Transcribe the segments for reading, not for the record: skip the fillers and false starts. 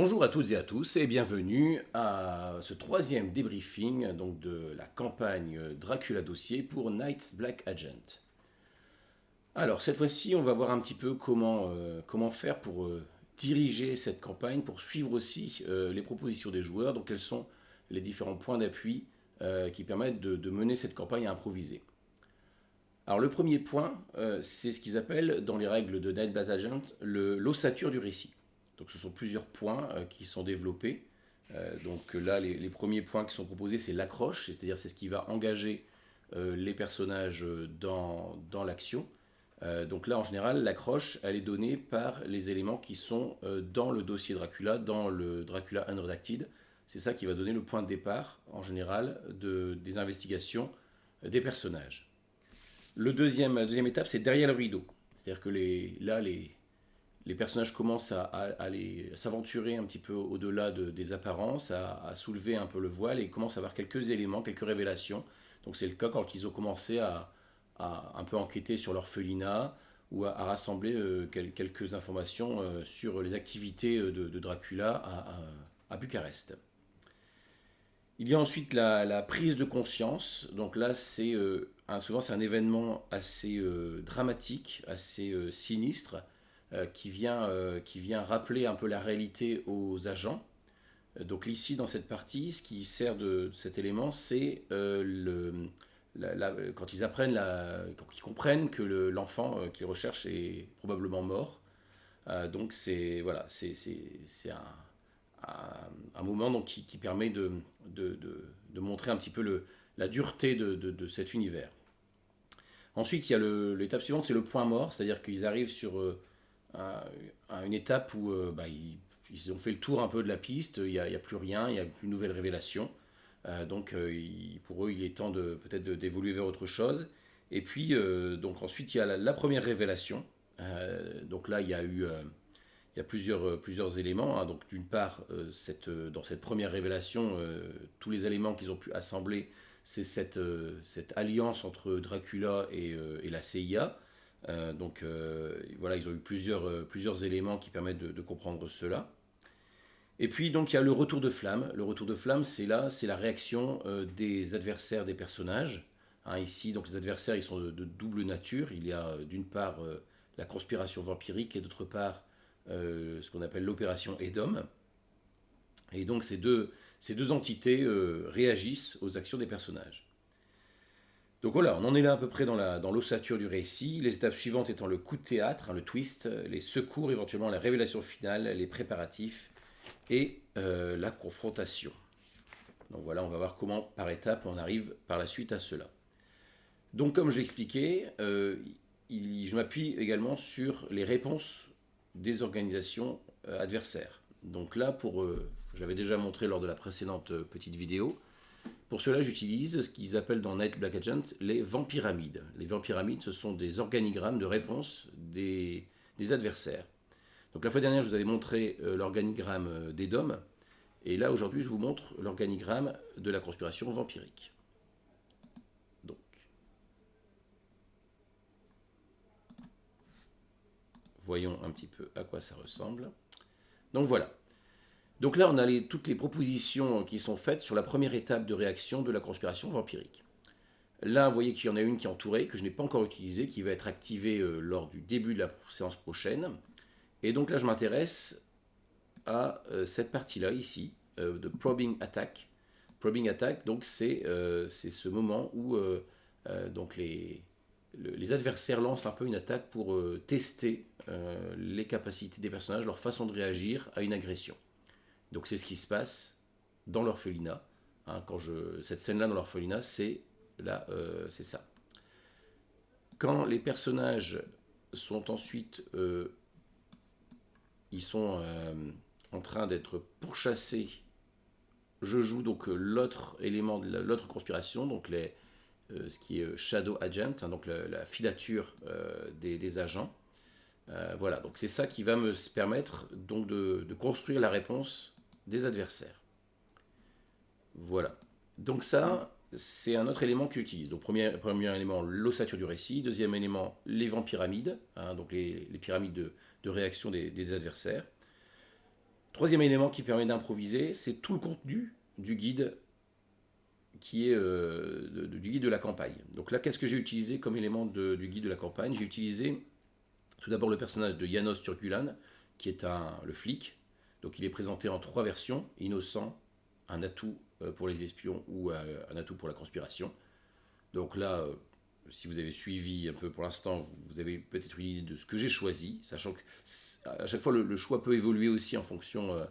Bonjour à toutes et à tous et bienvenue à ce troisième débriefing donc de la campagne Dracula Dossier pour Night's Black Agent. Alors cette fois-ci on va voir un petit peu comment faire pour diriger cette campagne, pour suivre aussi les propositions des joueurs, donc quels sont les différents points d'appui qui permettent de mener cette campagne à improviser. Alors le premier point, c'est ce qu'ils appellent dans les règles de Night Black Agent l'ossature du récit. Donc ce sont plusieurs points qui sont développés. Donc là, les premiers points qui sont proposés, c'est l'accroche, c'est-à-dire c'est ce qui va engager les personnages dans l'action. Donc là, en général, l'accroche, elle est donnée par les éléments qui sont dans le dossier Dracula, dans le Dracula Unredacted. C'est ça qui va donner le point de départ, en général, des investigations des personnages. La deuxième étape, c'est derrière le rideau. C'est-à-dire que les personnages commencent à s'aventurer un petit peu au-delà des apparences, à soulever un peu le voile et commencent à avoir quelques éléments, quelques révélations. Donc c'est le cas quand ils ont commencé à un peu enquêter sur l'orphelinat ou à rassembler quelques informations sur les activités de Dracula à Bucarest. Il y a ensuite la prise de conscience. Donc là, souvent c'est un événement assez dramatique, assez sinistre, qui vient rappeler un peu la réalité aux agents. Donc ici, dans cette partie, ce qui sert de cet élément, c'est quand ils apprennent, quand ils comprennent que l'enfant qu'ils recherchent est probablement mort. Donc c'est voilà, c'est un moment donc, qui permet de montrer un petit peu la dureté de cet univers. Ensuite, il y a l'étape suivante, c'est le point mort, c'est-à-dire qu'ils arrivent sur à une étape où ils ont fait le tour un peu de la piste, il n'y a plus rien, il n'y a plus de nouvelles révélations. Pour eux, il est temps peut-être d'évoluer vers autre chose. Et puis, donc ensuite, il y a la première révélation. Donc là, il y a plusieurs éléments, hein. Donc d'une part, dans cette première révélation, tous les éléments qu'ils ont pu assembler, c'est cette alliance entre Dracula et la CIA. Voilà, ils ont eu plusieurs éléments qui permettent de comprendre cela. Et puis donc il y a le retour de flamme. Le retour de flamme, c'est la réaction des adversaires des personnages. Hein, ici, donc les adversaires, ils sont de double nature. Il y a d'une part la conspiration vampirique et d'autre part ce qu'on appelle l'opération Edom. Et donc ces deux entités réagissent aux actions des personnages. Donc voilà, on en est là à peu près dans l'ossature du récit, les étapes suivantes étant le coup de théâtre, hein, le twist, les secours, éventuellement la révélation finale, les préparatifs et la confrontation. Donc voilà, on va voir comment par étapes on arrive par la suite à cela. Donc comme je l'ai expliqué, je m'appuie également sur les réponses des organisations adversaires. Donc là, je l'avais déjà montré lors de la précédente petite vidéo, pour cela, j'utilise ce qu'ils appellent dans Night Black Agent les vampyramides. Les vampyramides, ce sont des organigrammes de réponse des adversaires. Donc la fois dernière, je vous avais montré l'organigramme d'Edom, et là, aujourd'hui, je vous montre l'organigramme de la conspiration vampirique. Donc, voyons un petit peu à quoi ça ressemble. Donc voilà. Donc là, on a toutes les propositions qui sont faites sur la première étape de réaction de la conspiration vampirique. Là, vous voyez qu'il y en a une qui est entourée, que je n'ai pas encore utilisée, qui va être activée lors du début de la séance prochaine. Et donc là, je m'intéresse à cette partie-là, ici, de Probing Attack. Probing Attack, donc c'est ce moment où donc les adversaires lancent un peu une attaque pour tester les capacités des personnages, leur façon de réagir à une agression. Donc c'est ce qui se passe dans l'orphelinat. Hein, cette scène-là dans l'orphelinat, c'est ça. Quand les personnages sont ensuite, ils sont en train d'être pourchassés, je joue donc l'autre élément de l'autre conspiration, donc ce qui est Shadow Agent, hein, donc la filature des agents. Voilà, donc c'est ça qui va me permettre donc de construire la réponse des adversaires. Voilà. Donc ça, c'est un autre élément que j'utilise. Donc premier élément, l'ossature du récit. Deuxième élément, les vampyramides, hein, donc les pyramides de réaction des adversaires. Troisième élément qui permet d'improviser, c'est tout le contenu du guide qui est du guide de la campagne. Donc là, qu'est-ce que j'ai utilisé comme élément du guide de la campagne? J'ai utilisé tout d'abord le personnage de Janos Turkulan, qui est le flic. Donc il est présenté en 3 versions: innocent, un atout pour les espions ou un atout pour la conspiration. Donc là, si vous avez suivi un peu pour l'instant, vous avez peut-être une idée de ce que j'ai choisi, sachant que à chaque fois le choix peut évoluer aussi en fonction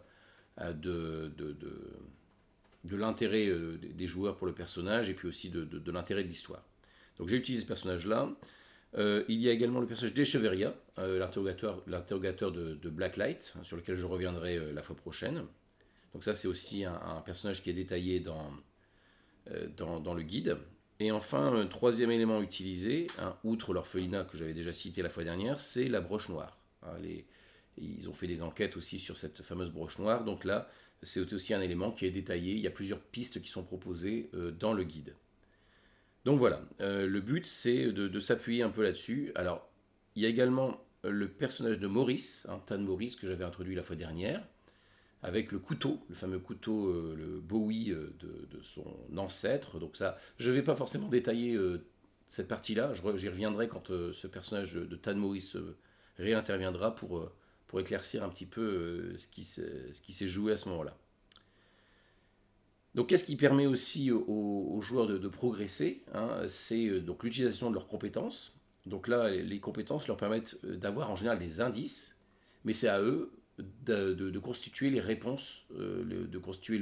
de l'intérêt des joueurs pour le personnage et puis aussi de l'intérêt de l'histoire. Donc j'ai utilisé ce personnage-là. Il y a également le personnage d'Echeverria, l'interrogateur de Blacklight, sur lequel je reviendrai la fois prochaine. Donc ça, c'est aussi un personnage qui est détaillé dans le guide. Et enfin, un troisième élément utilisé, outre l'orphelinat que j'avais déjà cité la fois dernière, c'est la broche noire. Ils ont fait des enquêtes aussi sur cette fameuse broche noire. Donc là, c'est aussi un élément qui est détaillé. Il y a plusieurs pistes qui sont proposées dans le guide. Donc voilà, le but c'est de s'appuyer un peu là-dessus. Alors, il y a également le personnage de Maurice, Tan Maurice, que j'avais introduit la fois dernière, avec le couteau, le fameux couteau, le Bowie de son ancêtre. Donc ça, je ne vais pas forcément détailler cette partie-là, j'y reviendrai quand ce personnage de Tan Maurice réinterviendra pour éclaircir un petit peu ce qui s'est joué à ce moment-là. Donc, qu'est-ce qui permet aussi aux joueurs de progresser, c'est donc l'utilisation de leurs compétences. Donc là, les compétences leur permettent d'avoir en général des indices, mais c'est à eux de constituer les réponses, de constituer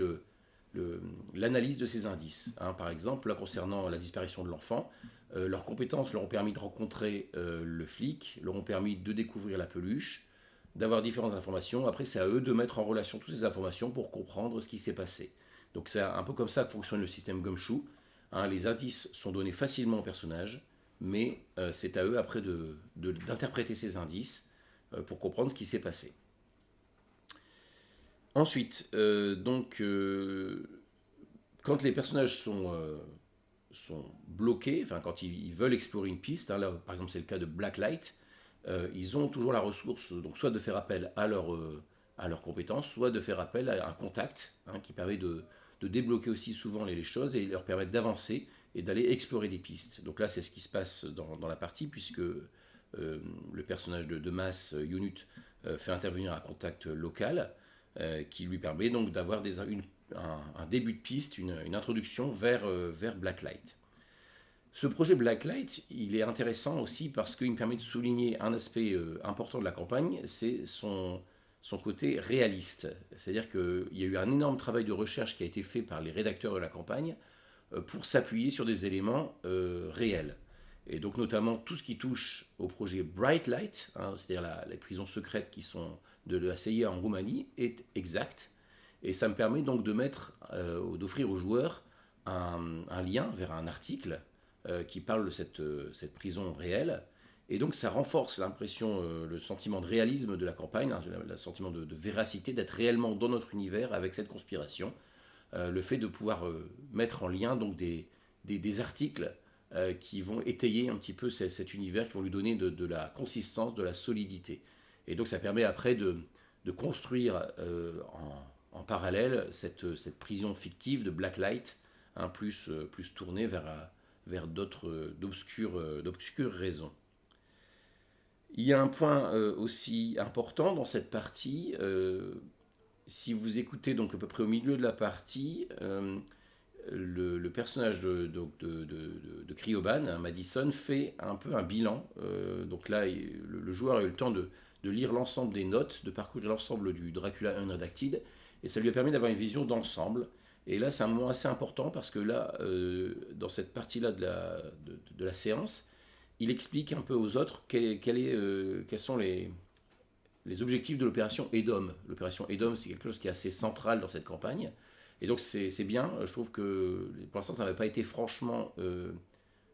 l'analyse de ces indices. Par exemple, là, concernant la disparition de l'enfant, leurs compétences leur ont permis de rencontrer le flic, leur ont permis de découvrir la peluche, d'avoir différentes informations. Après, c'est à eux de mettre en relation toutes ces informations pour comprendre ce qui s'est passé. Donc c'est un peu comme ça que fonctionne le système Gumshoe. Les indices sont donnés facilement aux personnages, mais c'est à eux après d'interpréter ces indices pour comprendre ce qui s'est passé. Ensuite, quand les personnages sont bloqués, enfin quand ils veulent explorer une piste, là par exemple c'est le cas de Blacklight, ils ont toujours la ressource donc soit de faire appel à leurs compétences, soit de faire appel à un contact qui permet de débloquer aussi souvent les choses et leur permettre d'avancer et d'aller explorer des pistes. Donc là, c'est ce qui se passe dans la partie, puisque le personnage de Mas, Yunut, fait intervenir un contact local qui lui permet donc d'avoir un début de piste, une introduction vers Blacklight. Ce projet Blacklight, il est intéressant aussi parce qu'il me permet de souligner un aspect important de la campagne, c'est son côté réaliste. C'est-à-dire qu'il y a eu un énorme travail de recherche qui a été fait par les rédacteurs de la campagne pour s'appuyer sur des éléments réels. Et donc notamment tout ce qui touche au projet Bright Light, c'est-à-dire les prisons secrètes qui sont de la CIA en Roumanie, est exact. Et ça me permet donc d'offrir aux joueurs un lien vers un article qui parle de cette prison réelle. Et donc ça renforce l'impression, le sentiment de réalisme de la campagne, le sentiment de véracité, d'être réellement dans notre univers avec cette conspiration. Le fait de pouvoir mettre en lien donc des articles qui vont étayer un petit peu cet univers, qui vont lui donner de la consistance, de la solidité. Et donc ça permet après de construire en parallèle cette prison fictive de Blacklight, plus tournée vers d'obscures raisons. Il y a un point aussi important dans cette partie. Si vous écoutez donc à peu près au milieu de la partie, le personnage de Cryoban, Madison, fait un peu un bilan. Donc là, le joueur a eu le temps de lire l'ensemble des notes, de parcourir l'ensemble du Dracula Unredacted, et ça lui a permis d'avoir une vision d'ensemble. Et là, c'est un moment assez important parce que là, dans cette partie-là de la séance, il explique un peu aux autres quels sont les objectifs de l'opération Edom. L'opération Edom, c'est quelque chose qui est assez central dans cette campagne. Et donc c'est bien, je trouve que pour l'instant ça n'avait pas été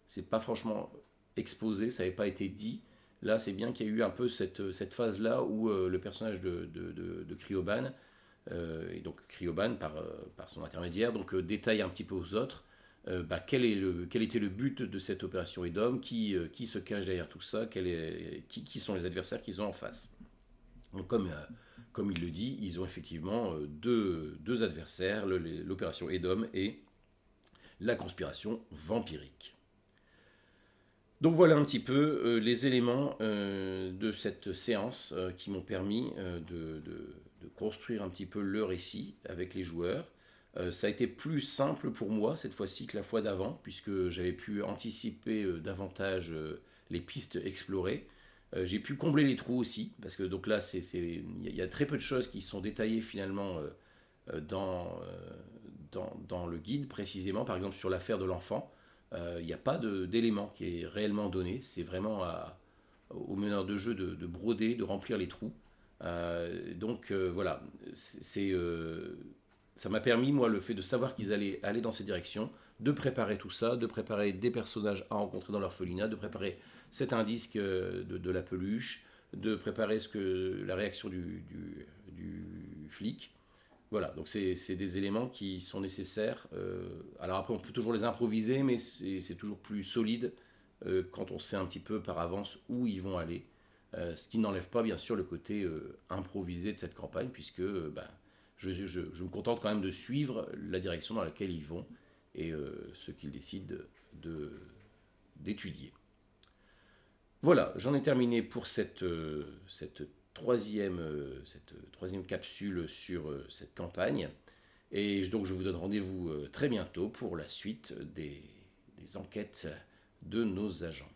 c'est pas franchement exposé, ça n'avait pas été dit. Là c'est bien qu'il y ait eu un peu cette phase-là où le personnage de Cryoban, et donc Cryoban par son intermédiaire, donc détaille un petit peu aux autres quel était le but de cette opération Edom, qui se cache derrière tout ça, qui sont les adversaires qu'ils ont en face. Donc, comme il le dit, ils ont effectivement deux adversaires, l'opération Edom et la conspiration vampirique. Donc voilà un petit peu les éléments de cette séance qui m'ont permis de construire un petit peu le récit avec les joueurs. Ça a été plus simple pour moi cette fois-ci que la fois d'avant, puisque j'avais pu anticiper davantage les pistes explorées. J'ai pu combler les trous aussi, parce que donc là, il y a très peu de choses qui sont détaillées finalement dans le guide précisément, par exemple sur l'affaire de l'enfant. Il n'y a pas d'élément qui est réellement donné, c'est vraiment au meneur de jeu de broder, de remplir les trous. Voilà, ça m'a permis, moi, le fait de savoir qu'ils allaient aller dans ces directions, de préparer tout ça, de préparer des personnages à rencontrer dans l'orphelinat, de préparer cet indice de la peluche, de préparer la réaction du flic. Voilà, donc c'est des éléments qui sont nécessaires. Alors après, on peut toujours les improviser, mais c'est toujours plus solide quand on sait un petit peu par avance où ils vont aller. Ce qui n'enlève pas, bien sûr, le côté improvisé de cette campagne, puisque je me contente quand même de suivre la direction dans laquelle ils vont et ce qu'ils décident d'étudier. Voilà, j'en ai terminé pour cette troisième capsule sur cette campagne. Et donc je vous donne rendez-vous très bientôt pour la suite des enquêtes de nos agents.